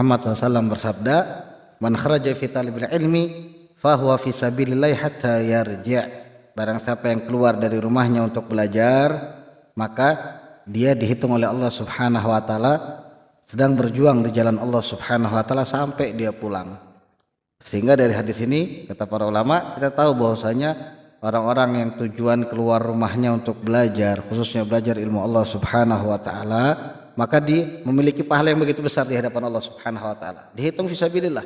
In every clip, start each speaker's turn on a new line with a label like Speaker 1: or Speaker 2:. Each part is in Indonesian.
Speaker 1: Muhammad SAW bersabda, "Man kharaja fi talibil ilmi fahuwa fi sabilillah hatta yarji'." Barang siapa yang keluar dari rumahnya untuk belajar, maka dia dihitung oleh Allah Subhanahu wa taala sedang berjuang di jalan Allah Subhanahu wa taala sampai dia pulang. Sehingga dari hadis ini kata para ulama kita tahu bahwasanya orang-orang yang tujuan keluar rumahnya untuk belajar, khususnya belajar ilmu Allah Subhanahu wa taala, maka dia memiliki pahala yang begitu besar di hadapan Allah Subhanahu wa taala. Dihitung fisabilillah.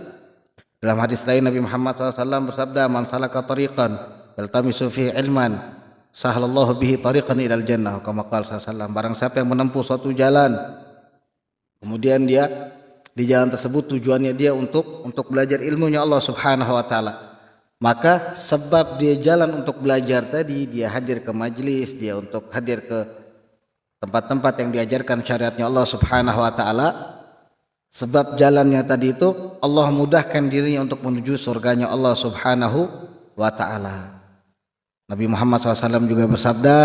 Speaker 1: Dalam hadis lain Nabi Muhammad SAW bersabda, "Man salaka tariqan yaltamisu fihi ilman, sahhalallahu bihi tariqan ilal jannah." Kama qala sallallahu, barang siapa yang menempuh suatu jalan, kemudian dia di jalan tersebut tujuannya dia untuk belajar ilmunya Allah Subhanahu wa taala, maka sebab dia jalan untuk belajar tadi, dia hadir ke majelis, dia untuk hadir ke tempat-tempat yang diajarkan syariatnya Allah Subhanahu wa taala, sebab jalannya tadi itu Allah mudahkan dirinya untuk menuju surganya Allah Subhanahu wa taala. Nabi Muhammad SAW juga bersabda,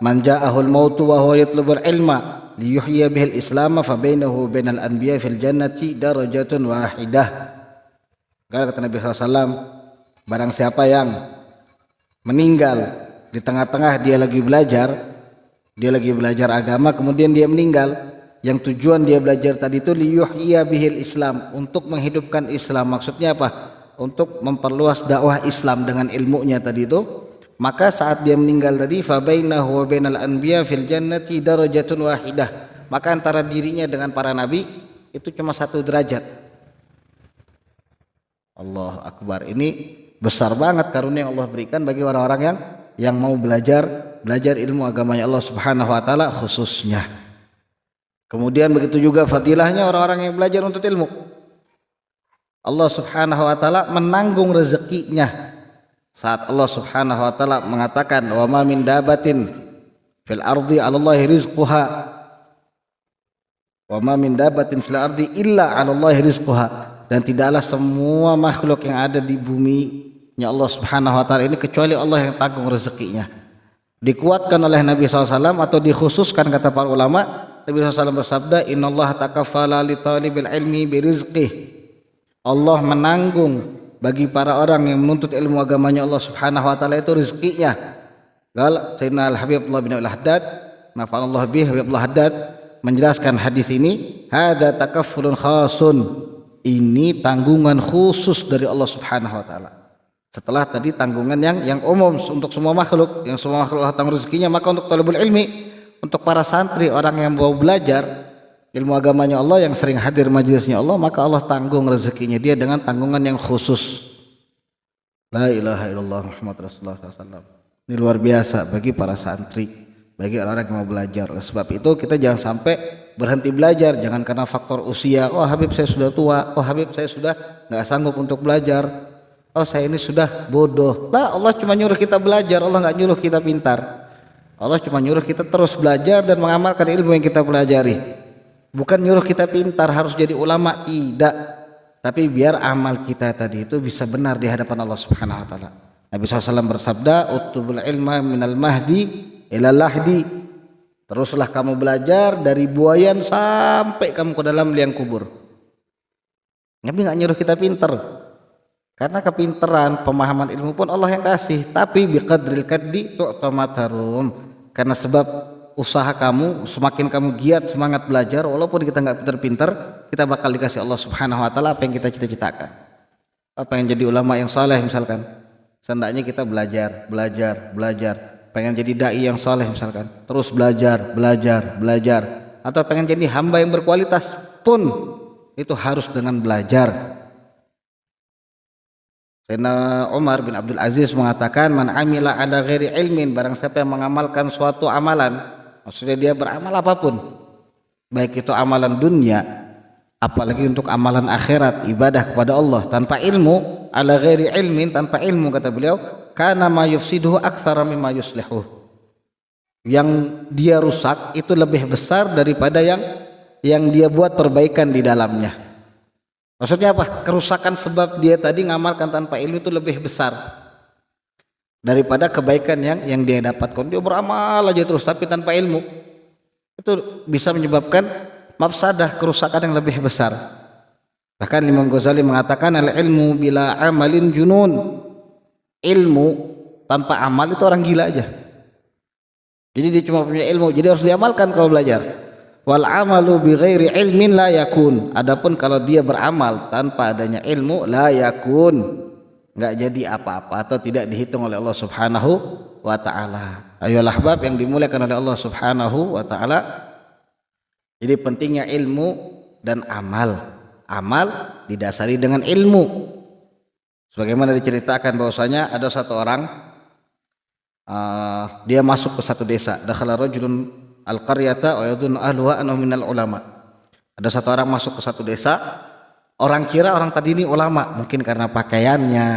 Speaker 1: "Man ja'ahul mautu wa huwa yatlubul ilma liyuhyiya bihil islam fa bainahu bainal anbiya fil jannati darajatun wahidah." Kata Nabi SAW, barang siapa yang meninggal di tengah-tengah dia lagi belajar agama, kemudian dia meninggal, yang tujuan dia belajar tadi itu liyuhyiya bihil islam, untuk menghidupkan Islam. Maksudnya apa? Untuk memperluas dakwah Islam dengan ilmunya tadi itu. Maka saat dia meninggal tadi, fa bainahu wa bainal anbiya fil jannati darajatun wahidah, maka antara dirinya dengan para nabi itu cuma 1 derajat. Allahu akbar. Ini besar banget karunia yang Allah berikan bagi orang-orang yang mau belajar ilmu agamanya Allah Subhanahu wa taala khususnya. Kemudian begitu juga fadilahnya orang-orang yang belajar untuk ilmu. Allah Subhanahu wa taala menanggung rezekinya. Saat Allah Subhanahu wa taala mengatakan, "Wa ma min dabatin fil ardi 'alallahi rizquha." Wa ma min dabatin fil ardi illa 'alallahi rizquha. Dan tidaklah semua makhluk yang ada di bumi-Nya Allah Subhanahu wa taala ini kecuali Allah yang tanggung rezekinya. Dikuatkan oleh Nabi SAW atau dikhususkan kata para ulama, Nabi SAW bersabda, "Innallaha takaffala li talibil ilmi birizqih." Allah menanggung bagi para orang yang menuntut ilmu agamanya Allah Subhanahu wa taala itu rezekinya. Qala Sayyidina Al-Habib bin Al-Haddad, nafa'allahu bihi Habibullah Haddad menjelaskan hadis ini, "Hadza takaffulun khasun." Ini tanggungan khusus dari Allah Subhanahu wa taala. Setelah tadi tanggungan yang umum untuk semua makhluk, yang semua makhluk Allah tanggung rezekinya, maka untuk talibul ilmi, untuk para santri, orang yang mau belajar ilmu agamanya Allah, yang sering hadir majelisnya Allah, maka Allah tanggung rezekinya dia dengan tanggungan yang khusus. La ilaha illallah Muhammad Rasulullah SAW. Ini luar biasa bagi para santri, bagi orang-orang yang mau belajar. Oleh sebab itu kita jangan sampai berhenti belajar, jangan karena faktor usia. "Oh Habib saya sudah tua, oh Habib saya sudah nggak sanggup untuk belajar, oh saya ini sudah bodoh." Lah, Allah cuma nyuruh kita belajar, Allah nggak nyuruh kita pintar. Allah cuma nyuruh kita terus belajar dan mengamalkan ilmu yang kita pelajari. Bukan nyuruh kita pintar harus jadi ulama, tidak. Tapi biar amal kita tadi itu bisa benar di hadapan Allah Subhanahu wa taala. Nabi SAW bersabda, "Utlubul ilma minal mahdi ilal lahdi." Teruslah kamu belajar dari buayan sampai kamu ke dalam liang kubur. Nabi nggak nyuruh kita pintar, karena kepintaran pemahaman ilmu pun Allah yang kasih. Tapi biqadril kaddi tu'tamatarum, karena sebab usaha kamu, semakin kamu giat semangat belajar, walaupun kita nggak pintar-pintar, kita bakal dikasih Allah Subhanahu wa taala apa yang kita cita-citakan. Apa yang jadi ulama yang saleh misalkan, seandainya kita belajar, pengen jadi dai yang saleh misalkan, terus belajar, atau pengen jadi hamba yang berkualitas pun itu harus dengan belajar. Sayyidina Umar bin Abdul Aziz mengatakan, "Man amila ala ghairi ilmin," barang siapa yang mengamalkan suatu amalan, maksudnya dia beramal apapun, baik itu amalan dunia, apalagi untuk amalan akhirat, ibadah kepada Allah tanpa ilmu, ala ghairi ilmin, tanpa ilmu kata beliau, kana ma yufsiduhu aktsara mimma yuslihu. Yang dia rusak itu lebih besar daripada yang dia buat perbaikan di dalamnya. Maksudnya apa? Kerusakan sebab dia tadi ngamalkan tanpa ilmu itu lebih besar daripada kebaikan yang dia dapatkan. Dia beramal aja terus tapi tanpa ilmu, itu bisa menyebabkan mafsadah, kerusakan yang lebih besar. Bahkan Imam Ghazali mengatakan al-ilmu bila amalin junun. Ilmu tanpa amal itu orang gila aja. Jadi dia cuma punya ilmu, jadi harus diamalkan kalau belajar. Wal amalu bi ghairi ilmin la yakun. Adapun kalau dia beramal tanpa adanya ilmu, la yakun, enggak jadi apa-apa atau tidak dihitung oleh Allah Subhanahu wa taala. Ayolah ahbab yang dimuliakan oleh Allah Subhanahu wa taala. Jadi pentingnya ilmu dan amal. Amal didasari dengan ilmu. Sebagaimana diceritakan bahwasanya ada satu orang dia masuk ke satu desa. Dakhala rajulun al-qaryata wa yadhunnu ahluha annahu minal ulama. Ada satu orang masuk ke satu desa, orang kira orang tadi ini ulama, mungkin karena pakaiannya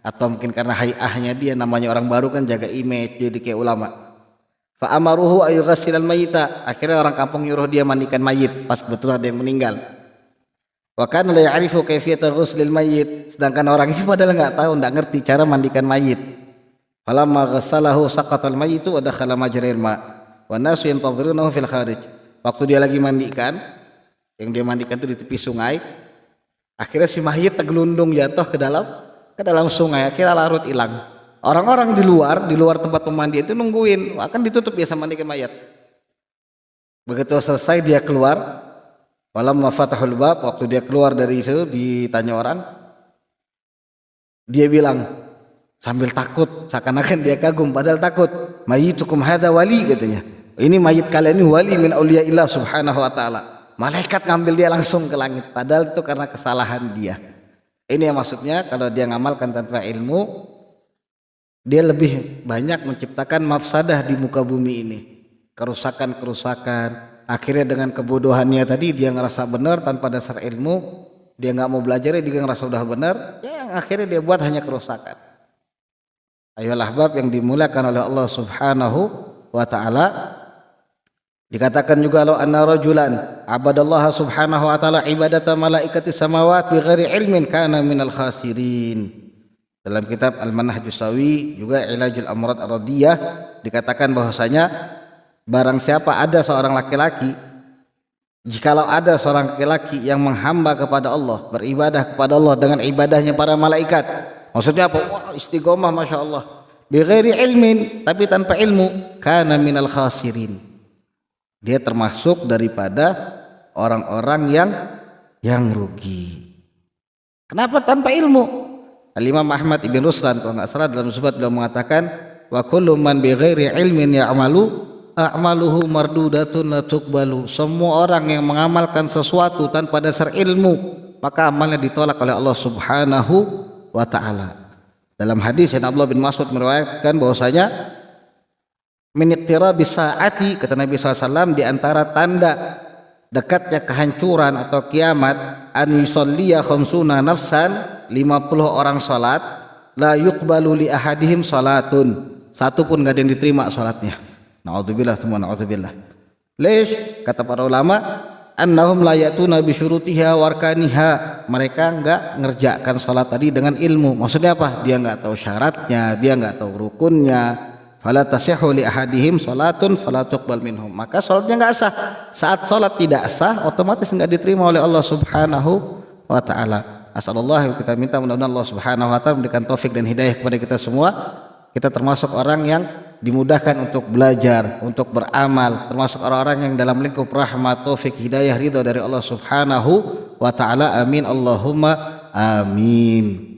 Speaker 1: atau mungkin karena hayahnya, dia namanya orang baru kan jaga image jadi kayak ulama. Fa amaruhu ayyughassilal mayyita. Akhirnya orang kampung nyuruh dia mandikan mayit pas kebetulan ada yang meninggal. Wa kana la ya'rifu kayfiyata ghuslil mayyit, sedangkan orang ini padahal enggak tahu, enggak ngerti cara mandikan mayit. Falamma ghassalahu saqatal mayyitu wa dakhala majril ma' wa nasu yantadhirunahu fil kharij. Waktu dia lagi mandikan, yang dia mandikan itu di tepi sungai, akhirnya si mayit tergelundung jatuh ke dalam sungai, akhirnya larut hilang. Orang-orang di luar tempat pemandian itu nungguin, akan ditutup biasa mandikan mayat. Begitu selesai dia keluar, walamma fatahul bab, waktu dia keluar dari situ ditanya orang, dia bilang sambil takut, seakan-akan dia kagum padahal takut, mayyitukum hadza wali, katanya. Ini mayit kalian ini wali min auliyaillah subhanahu wa ta'ala. Malaikat ngambil dia langsung ke langit, padahal itu karena kesalahan dia. Ini yang maksudnya kalau dia ngamalkan tanpa ilmu, dia lebih banyak menciptakan mafsadah di muka bumi ini, kerusakan-kerusakan. Akhirnya dengan kebodohannya tadi dia ngerasa benar tanpa dasar ilmu, dia nggak mau belajar, dia ngerasa udah benar, ya akhirnya dia buat hanya kerusakan. Ayolah bab yang dimuliakan oleh Allah Subhanahu wa taala, dikatakan juga law anna rajulan abadallaha subhanahu wa taala ibadata malaikati samawat bi ghairi ilmin kana minal khasirin. Dalam kitab Al-Manhajus Sawi juga Ilajul Amrad Ar-Radiyah dikatakan bahwasanya barang siapa ada seorang laki-laki, jikalau ada seorang laki-laki yang menghamba kepada Allah, beribadah kepada Allah dengan ibadahnya para malaikat, maksudnya apa? Wah, istiqomah masya Allah, bighairi ilmin, tapi tanpa ilmu, kana minal khasirin, dia termasuk daripada orang-orang yang rugi. Kenapa tanpa ilmu? Al-Imam Ahmad Ibn Ruslan kalau nggak salah dalam subat beliau mengatakan, wa kullu man bighairi ilmin ya'malu a'maluhu mardudatun la tuqbalu. Semua orang yang mengamalkan sesuatu tanpa dasar ilmu, maka amalnya ditolak oleh Allah Subhanahu wa taala. Dalam hadis yang Abdullah bin Mas'ud meriwayatkan bahwasanya min ittirabi saati, kata Nabi SAW, di antara tanda dekatnya kehancuran atau kiamat, an yusalliya khamsuna nafsan, 50 orang salat, la yuqbalu li ahadihim salatun, satu pun enggak ada yang diterima salatnya. Na'udzubillah, semua na'udzubillah. Lish, kata para ulama, annahum la ya'tuna bi syurutiha wa arkaniha, mereka enggak ngerjakan salat tadi dengan ilmu. Maksudnya apa? Dia enggak tahu syaratnya, dia enggak tahu rukunnya. Fala tasihhu li ahadihim salatun fala tuqbal minhum, maka salatnya enggak sah. Saat salat tidak sah, otomatis enggak diterima oleh Allah Subhanahu wa taala. Asallallahu, kita minta mudah-mudahan Allah Subhanahu wa taala memberikan taufik dan hidayah kepada kita semua. Kita termasuk orang yang dimudahkan untuk belajar, untuk beramal, termasuk orang-orang yang dalam lingkup rahmat, taufik, hidayah, ridha dari Allah Subhanahu wa taala. Amin Allahumma amin.